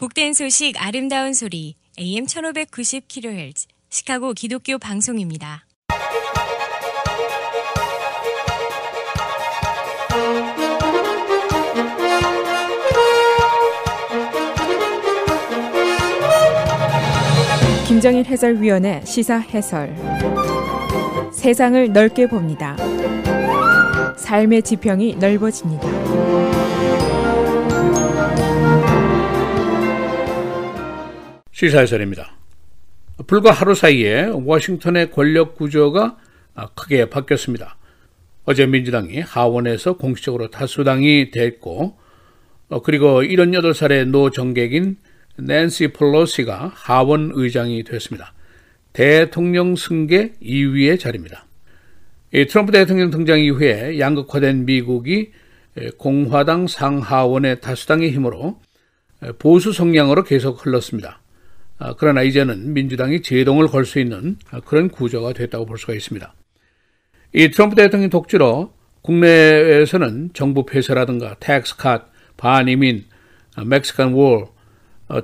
복된 소식 아름다운 소리 AM 1590kHz 시카고 기독교 방송입니다. 김정일 해설위원의 시사 해설. 세상을 넓게 봅니다. 삶의 지평이 넓어집니다. 시사 해설입니다. 불과 하루 사이에 워싱턴의 권력 구조가 크게 바뀌었습니다. 어제 민주당이 하원에서 공식적으로 다수당이 됐고, 그리고 78살의 노정객인 낸시 펠로시가 하원 의장이 됐습니다. 대통령 승계 2위의 자리입니다. 트럼프 대통령 등장 이후에 양극화된 미국이 공화당 상하원의 다수당의 힘으로 보수 성향으로 계속 흘렀습니다. 그러나 이제는 민주당이 제동을 걸 수 있는 그런 구조가 됐다고 볼 수가 있습니다. 이 트럼프 대통령 독주로 국내에서는 정부 폐쇄라든가 텍스 컷, 반이민, 멕시칸 월,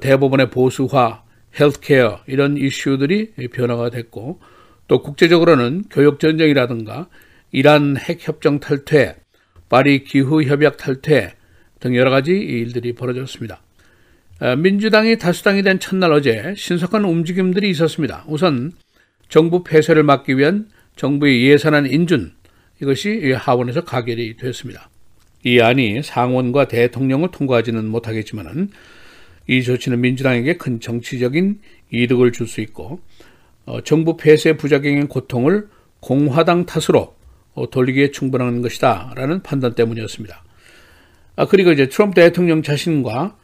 대법원의 보수화, 헬스케어 이런 이슈들이 변화가 됐고, 또 국제적으로는 교역전쟁이라든가 이란 핵협정 탈퇴, 파리 기후협약 탈퇴 등 여러 가지 일들이 벌어졌습니다. 민주당이 다수당이 된 첫날 어제 신속한 움직임들이 있었습니다. 우선 정부 폐쇄를 막기 위한 정부의 예산안 인준, 이것이 하원에서 가결이 됐습니다. 이 안이 상원과 대통령을 통과하지는 못하겠지만 이 조치는 민주당에게 큰 정치적인 이득을 줄 수 있고, 정부 폐쇄 부작용의 고통을 공화당 탓으로 돌리기에 충분한 것이다 라는 판단 때문이었습니다. 그리고 이제 트럼프 대통령 자신과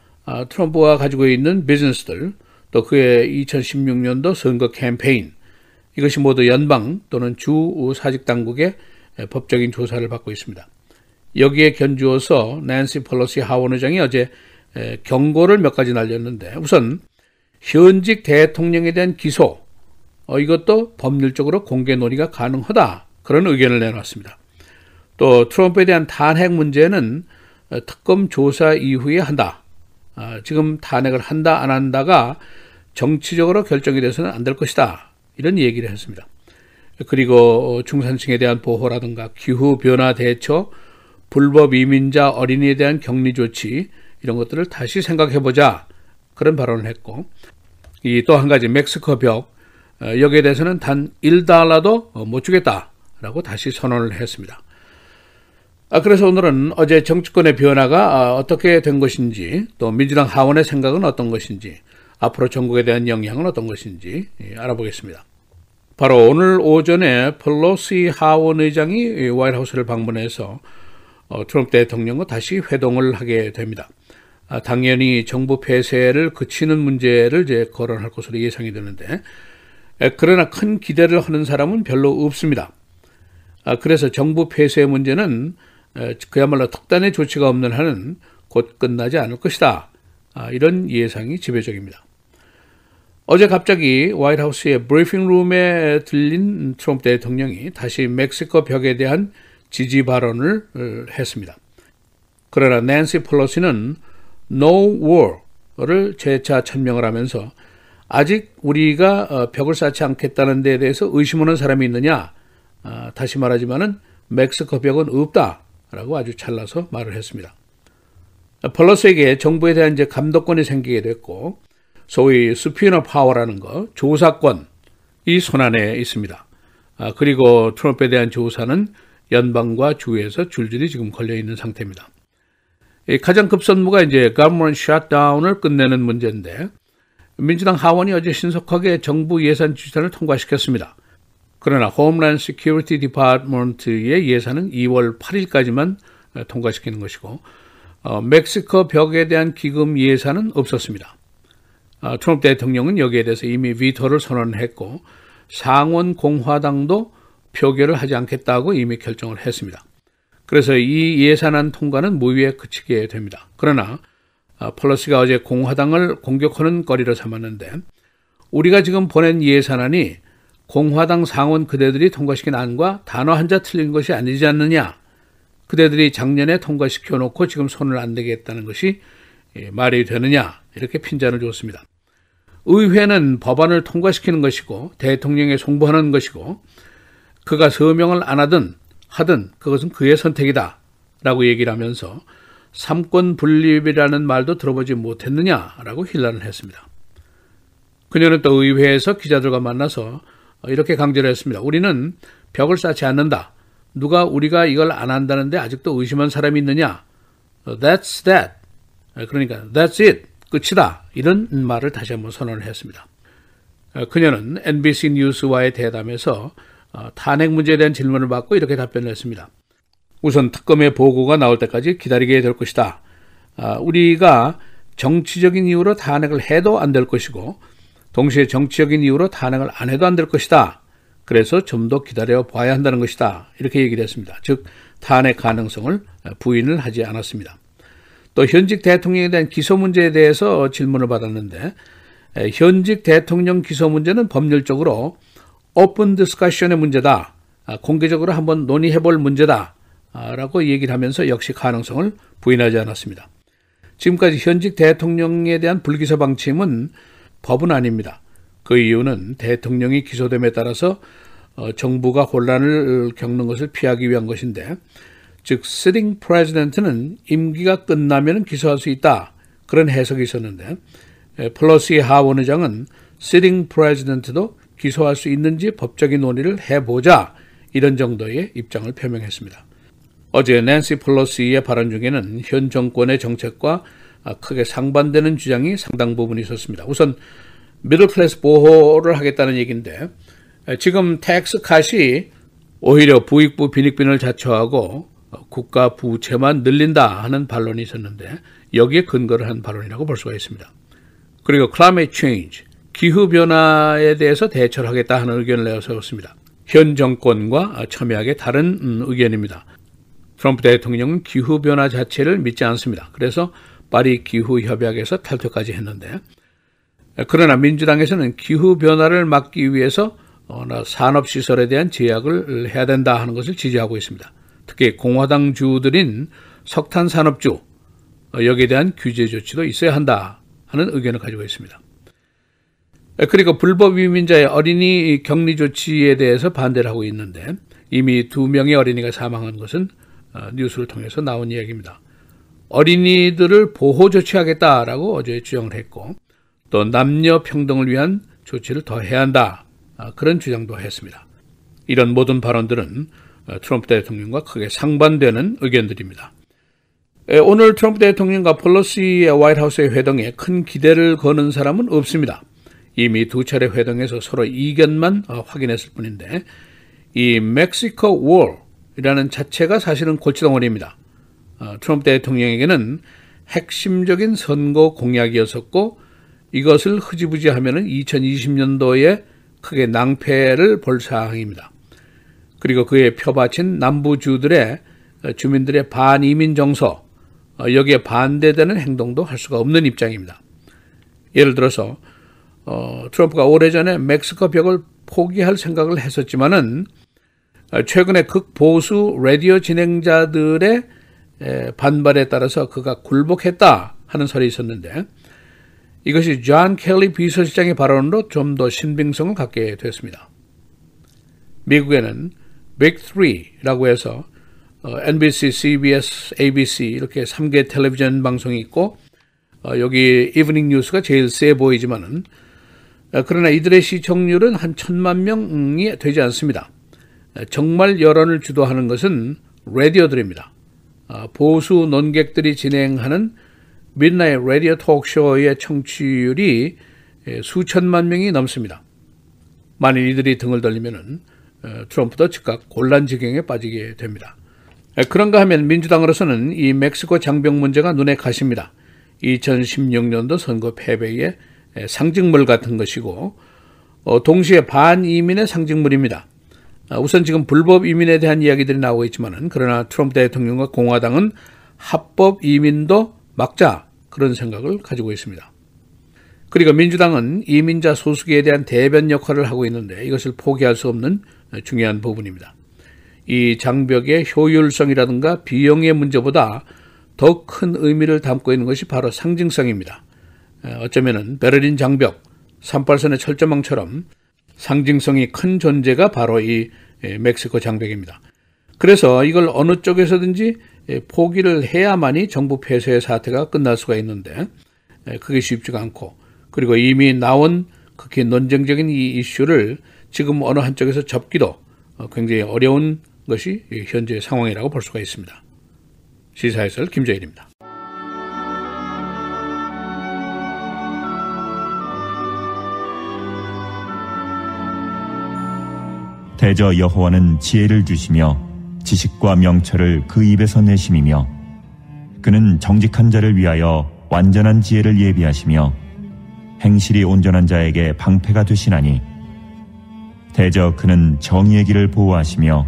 트럼프가 가지고 있는 비즈니스들, 또 그의 2016년도 선거 캠페인, 이것이 모두 연방 또는 주 사직 당국의 법적인 조사를 받고 있습니다. 여기에 견주어서 낸시 펠로시 하원 의장이 어제 경고를 몇 가지 날렸는데, 우선 현직 대통령에 대한 기소, 이것도 법률적으로 공개 논의가 가능하다, 그런 의견을 내놨습니다. 또 트럼프에 대한 탄핵 문제는 특검 조사 이후에 한다. 지금 탄핵을 한다 안 한다가 정치적으로 결정이 돼서는 안 될 것이다, 이런 얘기를 했습니다. 그리고 중산층에 대한 보호라든가 기후변화 대처, 불법 이민자 어린이에 대한 격리 조치, 이런 것들을 다시 생각해보자, 그런 발언을 했고, 또 한 가지 멕시코 벽, 여기에 대해서는 단 $1도 못 주겠다라고 다시 선언을 했습니다. 그래서 오늘은 어제 정치권의 변화가 어떻게 된 것인지, 또 민주당 하원의 생각은 어떤 것인지, 앞으로 전국에 대한 영향은 어떤 것인지 알아보겠습니다. 바로 오늘 오전에 펠로시 하원 의장이 화이트하우스를 방문해서 트럼프 대통령과 다시 회동을 하게 됩니다. 당연히 정부 폐쇄를 그치는 문제를 이제 거론할 것으로 예상이 되는데, 그러나 큰 기대를 하는 사람은 별로 없습니다. 그래서 정부 폐쇄 문제는 그야말로 특단의 조치가 없는 한은 곧 끝나지 않을 것이다, 이런 예상이 지배적입니다. 어제 갑자기 화이트하우스의 브리핑룸에 들린 트럼프 대통령이 다시 멕시코 벽에 대한 지지 발언을 했습니다. 그러나 낸시 펠로시는 No War를 재차 천명을 하면서 아직 우리가 벽을 쌓지 않겠다는 데에 대해서 의심하는 사람이 있느냐, 다시 말하지만은 멕시코 벽은 없다라고 아주 잘라서 말을 했습니다. 펠로시에게 정부에 대한 이제 감독권이 생기게 됐고, 소위 스피너 파워라는 거, 조사권, 이 손안에 있습니다. 그리고 트럼프에 대한 조사는 연방과 주에서 줄줄이 지금 걸려 있는 상태입니다. 가장 급선무가 이제 government shutdown을 끝내는 문제인데, 민주당 하원이 어제 신속하게 정부 예산 지출안을 통과시켰습니다. 그러나 Homeland Security Department의 예산은 2월 8일까지만 통과시키는 것이고, 멕시코 벽에 대한 기금 예산은 없었습니다. 트럼프 대통령은 여기에 대해서 이미 비토를 선언했고, 상원 공화당도 표결을 하지 않겠다고 이미 결정을 했습니다. 그래서 이 예산안 통과는 무위에 그치게 됩니다. 그러나 펠로시가 어제 공화당을 공격하는 거리로 삼았는데, 우리가 지금 보낸 예산안이 공화당 상원 그대들이 통과시킨 안과 단어 한자 틀린 것이 아니지 않느냐, 그대들이 작년에 통과시켜놓고 지금 손을 안 대게 했다는 것이 말이 되느냐 이렇게 핀잔을 줬습니다. 의회는 법안을 통과시키는 것이고 대통령에 송부하는 것이고 그가 서명을 안 하든 그것은 그의 선택이다 라고 얘기를 하면서 삼권 분립이라는 말도 들어보지 못했느냐라고 힐난을 했습니다. 그녀는 또 의회에서 기자들과 만나서 이렇게 강조를 했습니다. 우리는 벽을 쌓지 않는다. 누가 우리가 이걸 안 한다는데 아직도 의심한 사람이 있느냐? That's that. 그러니까 that's it. 끝이다. 이런 말을 다시 한번 선언을 했습니다. 그녀는 NBC 뉴스와의 대담에서 탄핵 문제에 대한 질문을 받고 이렇게 답변을 했습니다. 우선 특검의 보고가 나올 때까지 기다리게 될 것이다. 우리가 정치적인 이유로 탄핵을 해도 안 될 것이고 동시에 정치적인 이유로 탄핵을 안 해도 안 될 것이다. 그래서 좀 더 기다려 봐야 한다는 것이다. 이렇게 얘기를 했습니다. 즉 탄핵 가능성을 부인을 하지 않았습니다. 또 현직 대통령에 대한 기소 문제에 대해서 질문을 받았는데 현직 대통령 기소 문제는 법률적으로 오픈 디스커션의 문제다. 공개적으로 한번 논의해볼 문제다. 라고 얘기를 하면서 역시 가능성을 부인하지 않았습니다. 지금까지 현직 대통령에 대한 불기소 방침은 법은 아닙니다. 그 이유는 대통령이 기소됨에 따라서 정부가 혼란을 겪는 것을 피하기 위한 것인데 즉 sitting president는 임기가 끝나면 기소할 수 있다. 그런 해석이 있었는데 펠로시 하원 의장은 sitting president도 기소할 수 있는지 법적인 논의를 해보자. 이런 정도의 입장을 표명했습니다. 어제 낸시 펠로시의 발언 중에는 현 정권의 정책과 크게 상반되는 주장이 상당 부분 있었습니다. 우선 미들클래스 보호를 하겠다는 얘기인데 지금 텍스 컷이 오히려 부익부 빈익빈을 자초하고 국가 부채만 늘린다 하는 반론이 있었는데 여기에 근거를 한 발언이라고 볼 수가 있습니다. 그리고 climate change, 기후변화에 대해서 대처를 하겠다 하는 의견을 내세웠습니다. 현 정권과 첨예하게 다른 의견입니다. 트럼프 대통령은 기후변화 자체를 믿지 않습니다. 그래서 파리 기후협약에서 탈퇴까지 했는데 그러나 민주당에서는 기후변화를 막기 위해서 산업시설에 대한 제약을 해야 된다 하는 것을 지지하고 있습니다. 특히 공화당 주들인 석탄산업주 여기에 대한 규제 조치도 있어야 한다 하는 의견을 가지고 있습니다. 그리고 불법 이민자의 어린이 격리 조치에 대해서 반대를 하고 있는데 이미 2명의 어린이가 사망한 것은 뉴스를 통해서 나온 이야기입니다. 어린이들을 보호 조치하겠다라고 어제 주장을 했고 또 남녀 평등을 위한 조치를 더 해야 한다. 그런 주장도 했습니다. 이런 모든 발언들은 트럼프 대통령과 크게 상반되는 의견들입니다. 오늘 트럼프 대통령과 펠로시의 화이트하우스의 회동에 큰 기대를 거는 사람은 없습니다. 이미 2차례 회동에서 서로 이견만 확인했을 뿐인데 이 멕시코 월이라는 자체가 사실은 골칫덩어리입니다. 트럼프 대통령에게는 핵심적인 선거 공약이었었고 이것을 흐지부지하면 2020년도에 크게 낭패를 볼 사항입니다. 그리고 그에 펴바친 남부주들의 주민들의 반이민 정서, 여기에 반대되는 행동도 할 수가 없는 입장입니다. 예를 들어서 트럼프가 오래전에 멕시코 벽을 포기할 생각을 했었지만은 최근에 극보수 라디오 진행자들의 반발에 따라서 그가 굴복했다 하는 설이 있었는데 이것이 존 켈리 비서실장의 발언으로 좀 더 신빙성을 갖게 됐습니다. 미국에는 Big 3라고 해서 NBC, CBS, ABC 이렇게 3개 텔레비전 방송이 있고 여기 이브닝 뉴스가 제일 세 보이지만은 그러나 이들의 시청률은 한 1,000만 명이 되지 않습니다. 정말 여론을 주도하는 것은 라디오들입니다. 보수 논객들이 진행하는 midnight 라디오 토크쇼의 청취율이 수천만 명이 넘습니다. 만일 이들이 등을 돌리면은 트럼프도 즉각 곤란 지경에 빠지게 됩니다. 그런가 하면 민주당으로서는 이 멕시코 장벽 문제가 눈에 가십니다. 2016년도 선거 패배의 상징물 같은 것이고 동시에 반이민의 상징물입니다. 우선 지금 불법 이민에 대한 이야기들이 나오고 있지만은 그러나 트럼프 대통령과 공화당은 합법 이민도 막자 그런 생각을 가지고 있습니다. 그리고 민주당은 이민자 소수기에 대한 대변 역할을 하고 있는데 이것을 포기할 수 없는 중요한 부분입니다. 이 장벽의 효율성이라든가 비용의 문제보다 더 큰 의미를 담고 있는 것이 바로 상징성입니다. 어쩌면은 베를린 장벽, 38선의 철조망처럼 상징성이 큰 존재가 바로 이 멕시코 장벽입니다. 그래서 이걸 어느 쪽에서든지 포기를 해야만이 정부 폐쇄의 사태가 끝날 수가 있는데 그게 쉽지가 않고, 그리고 이미 나온 극히 논쟁적인 이 이슈를 지금 어느 한쪽에서 접기도 굉장히 어려운 것이 현재 상황이라고 볼 수가 있습니다. 시사해설 김재일입니다. 대저 여호와는 지혜를 주시며 지식과 명철을 그 입에서 내심이며 그는 정직한 자를 위하여 완전한 지혜를 예비하시며 행실이 온전한 자에게 방패가 되시나니 대저 그는 정의의 길을 보호하시며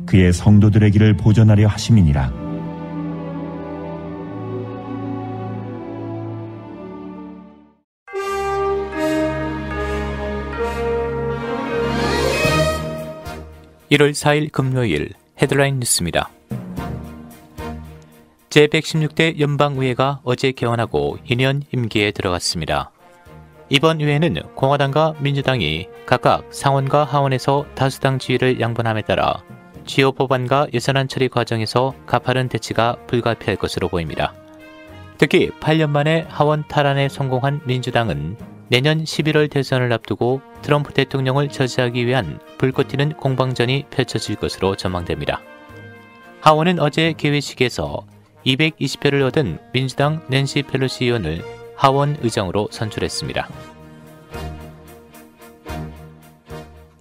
그의 성도들의 길을 보전하려 하심이니라. (1월 4일) 금요일 헤드라인 뉴스입니다. 제116대 연방의회가 어제 개원하고 2년 임기에 들어갔습니다. 이번 의회는 공화당과 민주당이 각각 상원과 하원에서 다수당 지위를 양분함에 따라 주요 법안과 예산안 처리 과정에서 가파른 대치가 불가피할 것으로 보입니다. 특히 8년 만에 하원 탈환에 성공한 민주당은 내년 11월 대선을 앞두고 트럼프 대통령을 저지하기 위한 불꽃 튀는 공방전이 펼쳐질 것으로 전망됩니다. 하원은 어제 개회식에서 220표를 얻은 민주당 낸시 펠로시 의원을 하원 의장으로 선출했습니다.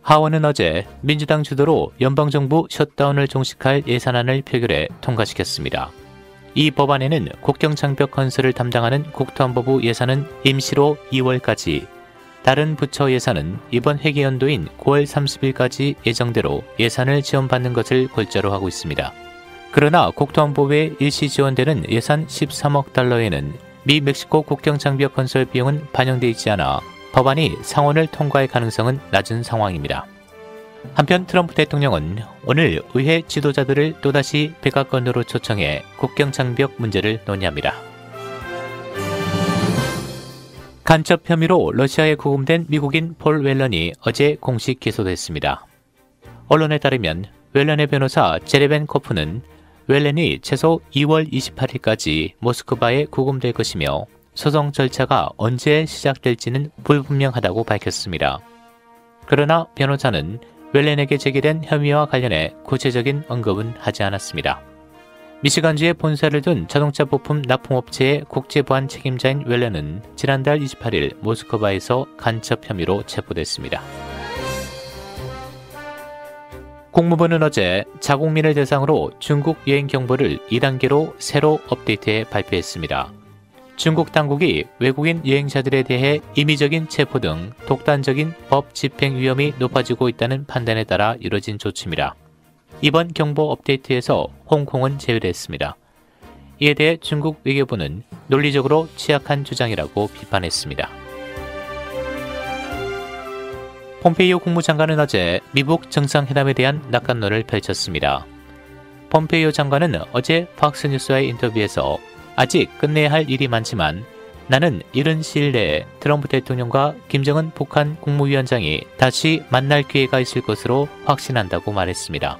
하원은 어제 민주당 주도로 연방정부 셧다운을 종식할 예산안을 표결해 통과시켰습니다. 이 법안에는 국경장벽 건설을 담당하는 국토안보부 예산은 임시로 2월까지, 다른 부처 예산은 이번 회계연도인 9월 30일까지 예정대로 예산을 지원받는 것을 골자로 하고 있습니다. 그러나 국토안보부에 일시 지원되는 예산 13억 달러에는 미 멕시코 국경장벽 건설 비용은 반영돼 있지 않아 법안이 상원을 통과할 가능성은 낮은 상황입니다. 한편 트럼프 대통령은 오늘 의회 지도자들을 또다시 백악관으로 초청해 국경장벽 문제를 논의합니다. 간첩 혐의로 러시아에 구금된 미국인 폴 웰런이 어제 공식 기소됐습니다. 언론에 따르면 웰런의 변호사 제레벤 코프는 웰런이 최소 2월 28일까지 모스크바에 구금될 것이며 소송 절차가 언제 시작될지는 불분명하다고 밝혔습니다. 그러나 변호사는 웰런에게 제기된 혐의와 관련해 구체적인 언급은 하지 않았습니다. 미시간주에 본사를 둔 자동차 부품 납품업체의 국제보안 책임자인 웰런은 지난달 28일 모스크바에서 간첩 혐의로 체포됐습니다. 국무부는 어제 자국민을 대상으로 중국 여행 경보를 2단계로 새로 업데이트해 발표했습니다. 중국 당국이 외국인 여행자들에 대해 임의적인 체포 등 독단적인 법 집행 위험이 높아지고 있다는 판단에 따라 이뤄진 조치입니다. 이번 경보 업데이트에서 홍콩은 제외됐습니다. 이에 대해 중국 외교부는 논리적으로 취약한 주장이라고 비판했습니다. 폼페이오 국무장관은 어제 미국 정상회담에 대한 낙관론을 펼쳤습니다. 폼페이오 장관은 어제 팍스뉴스와의 인터뷰에서 아직 끝내야 할 일이 많지만 나는 이른 시일 내에 트럼프 대통령과 김정은 북한 국무위원장이 다시 만날 기회가 있을 것으로 확신한다고 말했습니다.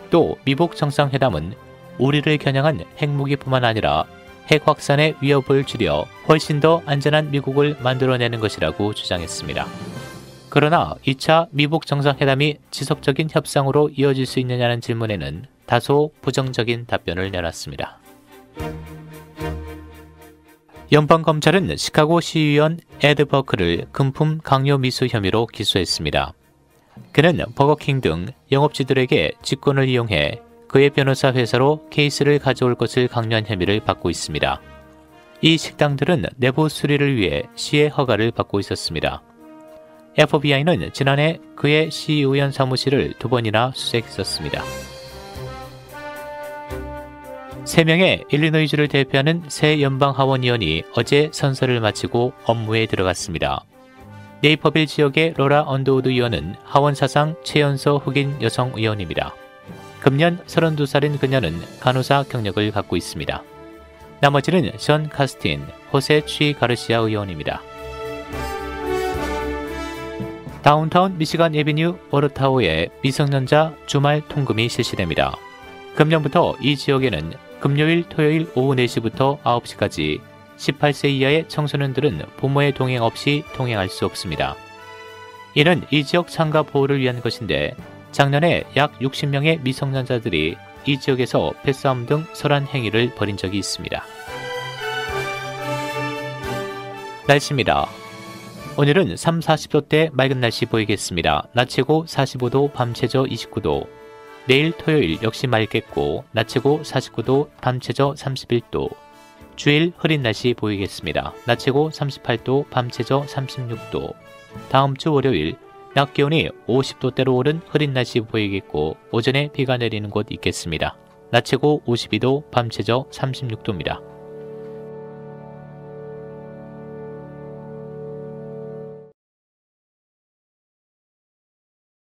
또 미북 정상회담은 우리를 겨냥한 핵무기뿐만 아니라 핵 확산의 위협을 줄여 훨씬 더 안전한 미국을 만들어내는 것이라고 주장했습니다. 그러나 2차 미북 정상회담이 지속적인 협상으로 이어질 수 있느냐는 질문에는 다소 부정적인 답변을 내놨습니다. 연방검찰은 시카고 시의원 에드 버크를 금품 강요 미수 혐의로 기소했습니다. 그는 버거킹 등 영업주들에게 직권을 이용해 그의 변호사 회사로 케이스를 가져올 것을 강요한 혐의를 받고 있습니다. 이 식당들은 내부 수리를 위해 시의 허가를 받고 있었습니다. FBI는 지난해 그의 시의원 사무실을 2번이나 수색했었습니다. 3명의 일리노이주를 대표하는 새 연방하원의원이 어제 선서를 마치고 업무에 들어갔습니다. 네이퍼빌 지역의 로라 언더우드 의원은 하원 사상 최연소 흑인 여성 의원입니다. 금년 32살인 그녀는 간호사 경력을 갖고 있습니다. 나머지는 션 카스틴, 호세 취 가르시아 의원입니다. 다운타운 미시간 에비뉴 워르타우에 미성년자 주말 통금이 실시됩니다. 금년부터 이 지역에는 금요일, 토요일 오후 4시부터 9시까지 18세 이하의 청소년들은 부모의 동행 없이 통행할 수 없습니다. 이는 이 지역 상가 보호를 위한 것인데 작년에 약 60명의 미성년자들이 이 지역에서 패싸움 등 설한 행위를 벌인 적이 있습니다. 날씨입니다. 오늘은 30-40도대 맑은 날씨 보이겠습니다. 낮 최고 45도, 밤 최저 29도. 내일 토요일 역시 맑겠고 낮 최고 49도, 밤 최저 31도. 주일 흐린 날씨 보이겠습니다. 낮 최고 38도, 밤 최저 36도. 다음 주 월요일 낮 기온이 50도대로 오른 흐린 날씨 보이겠고 오전에 비가 내리는 곳 있겠습니다. 낮 최고 52도, 밤 최저 36도입니다.